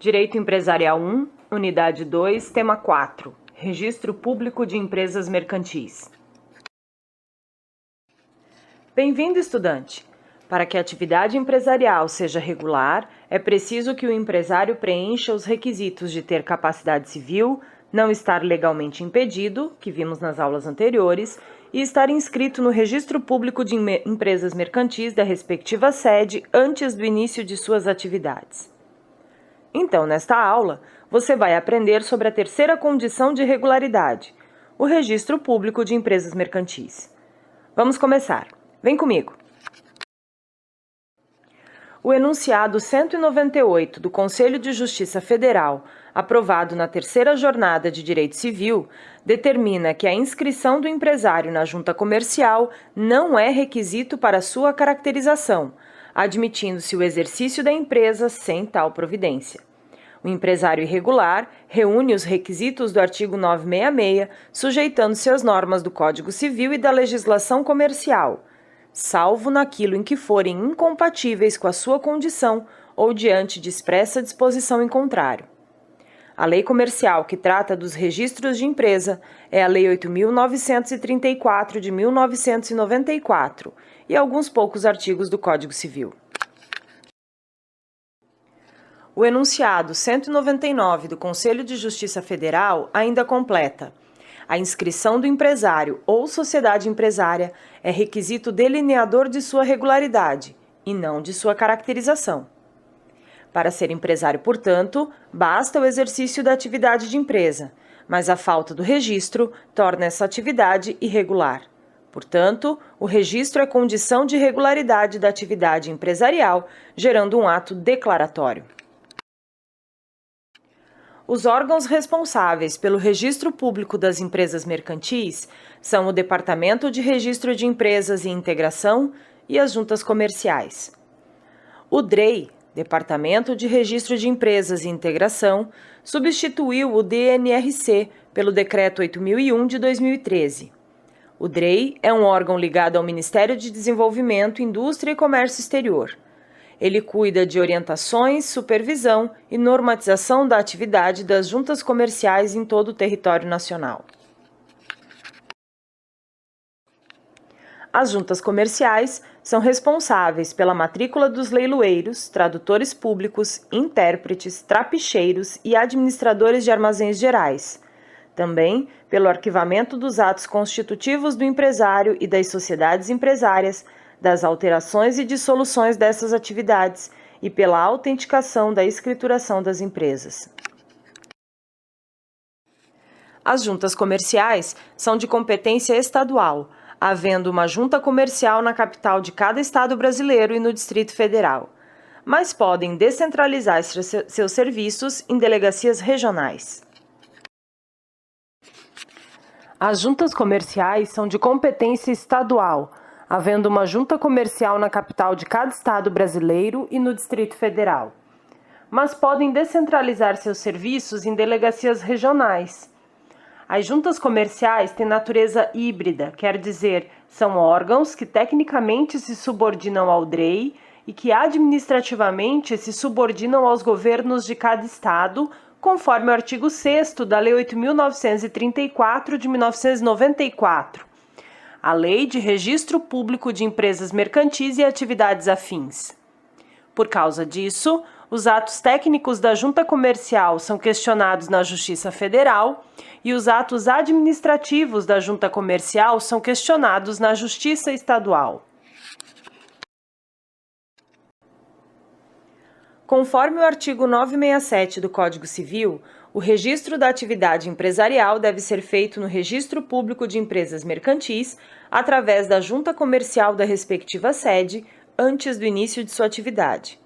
Direito Empresarial 1, Unidade 2, Tema 4. Registro Público de Empresas Mercantis. Bem-vindo, estudante! Para que a atividade empresarial seja regular, é preciso que o empresário preencha os requisitos de ter capacidade civil, não estar legalmente impedido, que vimos nas aulas anteriores, e estar inscrito no Registro Público de Empresas Mercantis da respectiva sede antes do início de suas atividades. Então, nesta aula, você vai aprender sobre a terceira condição de regularidade, o Registro Público de Empresas Mercantis. Vamos começar. Vem comigo! O enunciado 198 do Conselho de Justiça Federal, aprovado na terceira jornada de Direito Civil, determina que a inscrição do empresário na junta comercial não é requisito para sua caracterização, admitindo-se o exercício da empresa sem tal providência. O empresário irregular reúne os requisitos do artigo 966, sujeitando-se às normas do Código Civil e da legislação comercial, salvo naquilo em que forem incompatíveis com a sua condição ou diante de expressa disposição em contrário. A lei comercial que trata dos registros de empresa é a Lei 8.934 de 1994 e alguns poucos artigos do Código Civil. O enunciado 199 do Conselho de Justiça Federal ainda completa: a inscrição do empresário ou sociedade empresária é requisito delineador de sua regularidade e não de sua caracterização. Para ser empresário, portanto, basta o exercício da atividade de empresa, mas a falta do registro torna essa atividade irregular. Portanto, o registro é condição de regularidade da atividade empresarial, gerando um ato declaratório. Os órgãos responsáveis pelo Registro Público das Empresas Mercantis são o Departamento de Registro de Empresas e Integração e as juntas comerciais. O DREI, Departamento de Registro de Empresas e Integração, substituiu o DNRC pelo Decreto 8.001 de 2013. O DREI é um órgão ligado ao Ministério de Desenvolvimento, Indústria e Comércio Exterior. Ele cuida de orientações, supervisão e normatização da atividade das juntas comerciais em todo o território nacional. As juntas comerciais são responsáveis pela matrícula dos leiloeiros, tradutores públicos, intérpretes, trapicheiros e administradores de armazéns gerais. Também pelo arquivamento dos atos constitutivos do empresário e das sociedades empresárias, das alterações e dissoluções dessas atividades e pela autenticação da escrituração das empresas. As juntas comerciais são de competência estadual, havendo uma junta comercial na capital de cada estado brasileiro e no Distrito Federal, mas podem descentralizar seus serviços em delegacias regionais. As juntas comerciais são de competência estadual, havendo uma junta comercial na capital de cada estado brasileiro e no Distrito Federal, mas podem descentralizar seus serviços em delegacias regionais. As juntas comerciais têm natureza híbrida, quer dizer, são órgãos que tecnicamente se subordinam ao DREI e que administrativamente se subordinam aos governos de cada estado, conforme o artigo 6º da Lei 8.934 de 1994. A Lei de Registro Público de Empresas Mercantis e Atividades Afins. Por causa disso, os atos técnicos da junta comercial são questionados na Justiça Federal e os atos administrativos da junta comercial são questionados na Justiça Estadual. Conforme o artigo 967 do Código Civil, o registro da atividade empresarial deve ser feito no Registro Público de Empresas Mercantis através da junta comercial da respectiva sede antes do início de sua atividade.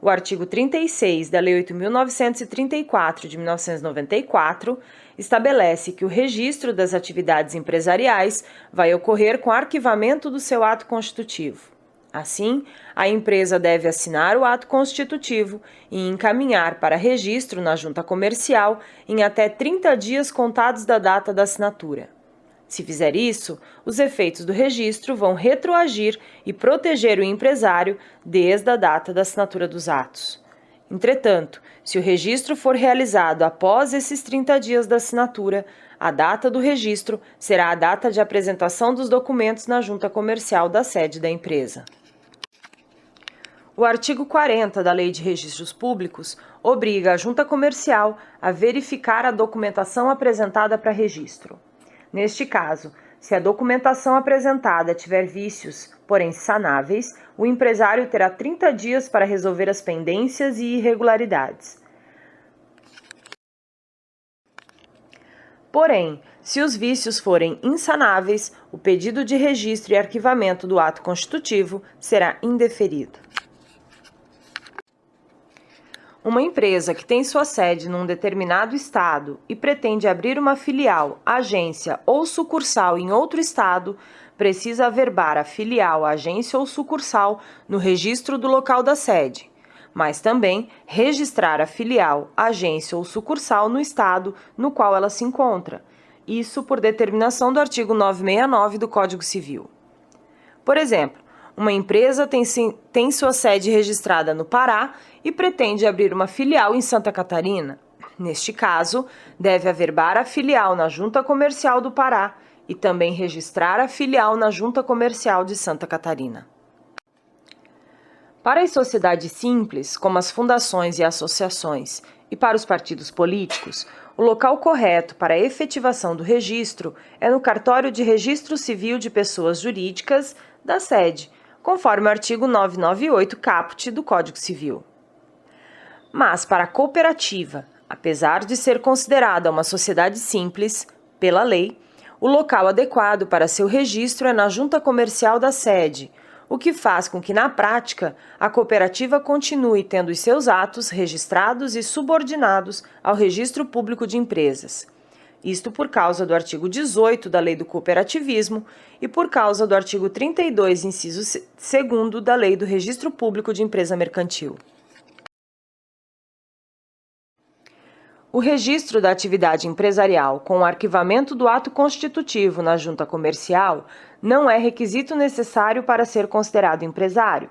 O artigo 36 da Lei 8.934 de 1994 estabelece que o registro das atividades empresariais vai ocorrer com arquivamento do seu ato constitutivo. Assim, a empresa deve assinar o ato constitutivo e encaminhar para registro na junta comercial em até 30 dias contados da data da assinatura. Se fizer isso, os efeitos do registro vão retroagir e proteger o empresário desde a data da assinatura dos atos. Entretanto, se o registro for realizado após esses 30 dias da assinatura, a data do registro será a data de apresentação dos documentos na junta comercial da sede da empresa. O artigo 40 da Lei de Registros Públicos obriga a junta comercial a verificar a documentação apresentada para registro. Neste caso, se a documentação apresentada tiver vícios, porém sanáveis, o empresário terá 30 dias para resolver as pendências e irregularidades. Porém, se os vícios forem insanáveis, o pedido de registro e arquivamento do ato constitutivo será indeferido. Uma empresa que tem sua sede num determinado estado e pretende abrir uma filial, agência ou sucursal em outro estado, precisa averbar a filial, agência ou sucursal no registro do local da sede, mas também registrar a filial, agência ou sucursal no estado no qual ela se encontra, isso por determinação do artigo 969 do Código Civil. Por exemplo, uma empresa tem sua sede registrada no Pará e pretende abrir uma filial em Santa Catarina. Neste caso, deve averbar a filial na Junta Comercial do Pará e também registrar a filial na Junta Comercial de Santa Catarina. Para as sociedades simples, como as fundações e associações, e para os partidos políticos, o local correto para a efetivação do registro é no Cartório de Registro Civil de Pessoas Jurídicas da sede, conforme o artigo 998 caput do Código Civil. Mas para a cooperativa, apesar de ser considerada uma sociedade simples, pela lei, o local adequado para seu registro é na junta comercial da sede, o que faz com que, na prática, a cooperativa continue tendo os seus atos registrados e subordinados ao Registro Público de Empresas. Isto por causa do artigo 18 da Lei do Cooperativismo e por causa do artigo 32, inciso 2º da Lei do Registro Público de Empresa Mercantil. O registro da atividade empresarial com o arquivamento do ato constitutivo na junta comercial não é requisito necessário para ser considerado empresário.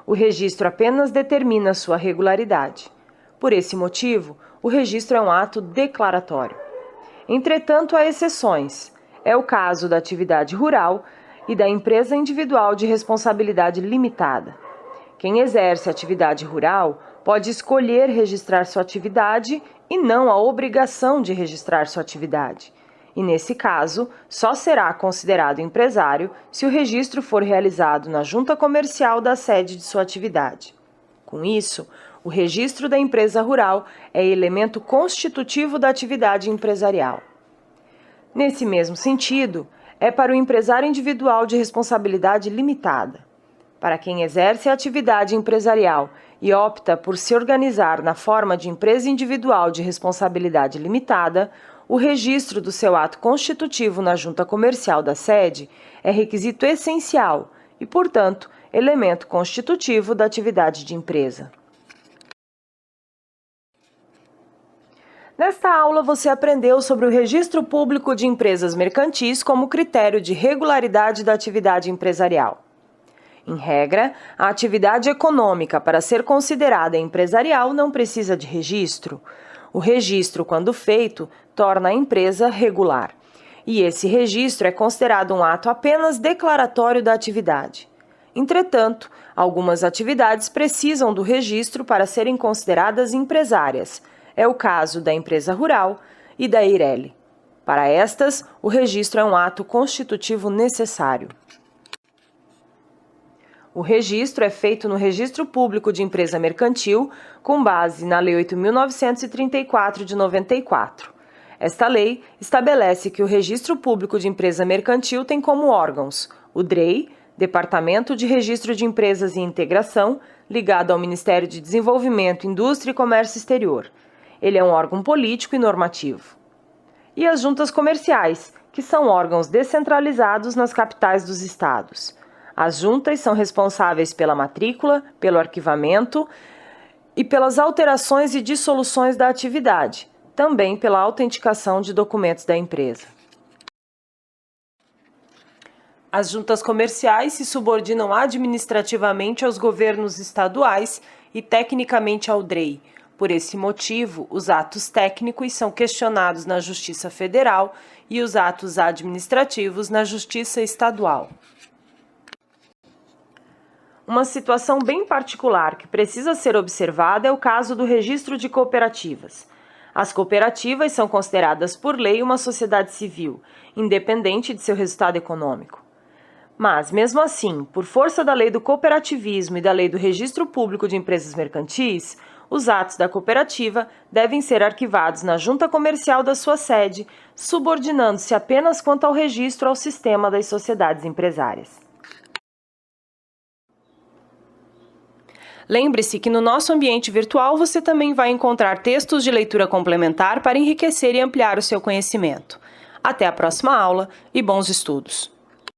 O registro apenas determina sua regularidade. Por esse motivo, o registro é um ato declaratório. Entretanto, há exceções. É o caso da atividade rural e da empresa individual de responsabilidade limitada. Quem exerce atividade rural pode escolher registrar sua atividade e não a obrigação de registrar sua atividade. E, nesse caso, só será considerado empresário se o registro for realizado na junta comercial da sede de sua atividade. Com isso, o registro da empresa rural é elemento constitutivo da atividade empresarial. Nesse mesmo sentido, é para o empresário individual de responsabilidade limitada. Para quem exerce a atividade empresarial e opta por se organizar na forma de empresa individual de responsabilidade limitada, o registro do seu ato constitutivo na junta comercial da sede é requisito essencial e, portanto, elemento constitutivo da atividade de empresa. Nesta aula, você aprendeu sobre o Registro Público de Empresas Mercantis como critério de regularidade da atividade empresarial. Em regra, a atividade econômica, para ser considerada empresarial, não precisa de registro. O registro, quando feito, torna a empresa regular. E esse registro é considerado um ato apenas declaratório da atividade. Entretanto, algumas atividades precisam do registro para serem consideradas empresárias. É o caso da empresa rural e da EIRELI. Para estas, o registro é um ato constitutivo necessário. O registro é feito no Registro Público de Empresa Mercantil, com base na Lei 8.934 de 94. Esta lei estabelece que o Registro Público de Empresa Mercantil tem como órgãos o DREI, Departamento de Registro de Empresas e Integração, ligado ao Ministério de Desenvolvimento, Indústria e Comércio Exterior. Ele é um órgão político e normativo. E as juntas comerciais, que são órgãos descentralizados nas capitais dos estados. As juntas são responsáveis pela matrícula, pelo arquivamento e pelas alterações e dissoluções da atividade, também pela autenticação de documentos da empresa. As juntas comerciais se subordinam administrativamente aos governos estaduais e tecnicamente ao DREI. Por esse motivo, os atos técnicos são questionados na Justiça Federal e os atos administrativos na Justiça Estadual. Uma situação bem particular que precisa ser observada é o caso do registro de cooperativas. As cooperativas são consideradas por lei uma sociedade civil, independente de seu resultado econômico. Mas, mesmo assim, por força da lei do cooperativismo e da lei do registro público de empresas mercantis, os atos da cooperativa devem ser arquivados na junta comercial da sua sede, subordinando-se apenas quanto ao registro ao sistema das sociedades empresárias. Lembre-se que no nosso ambiente virtual você também vai encontrar textos de leitura complementar para enriquecer e ampliar o seu conhecimento. Até a próxima aula e bons estudos!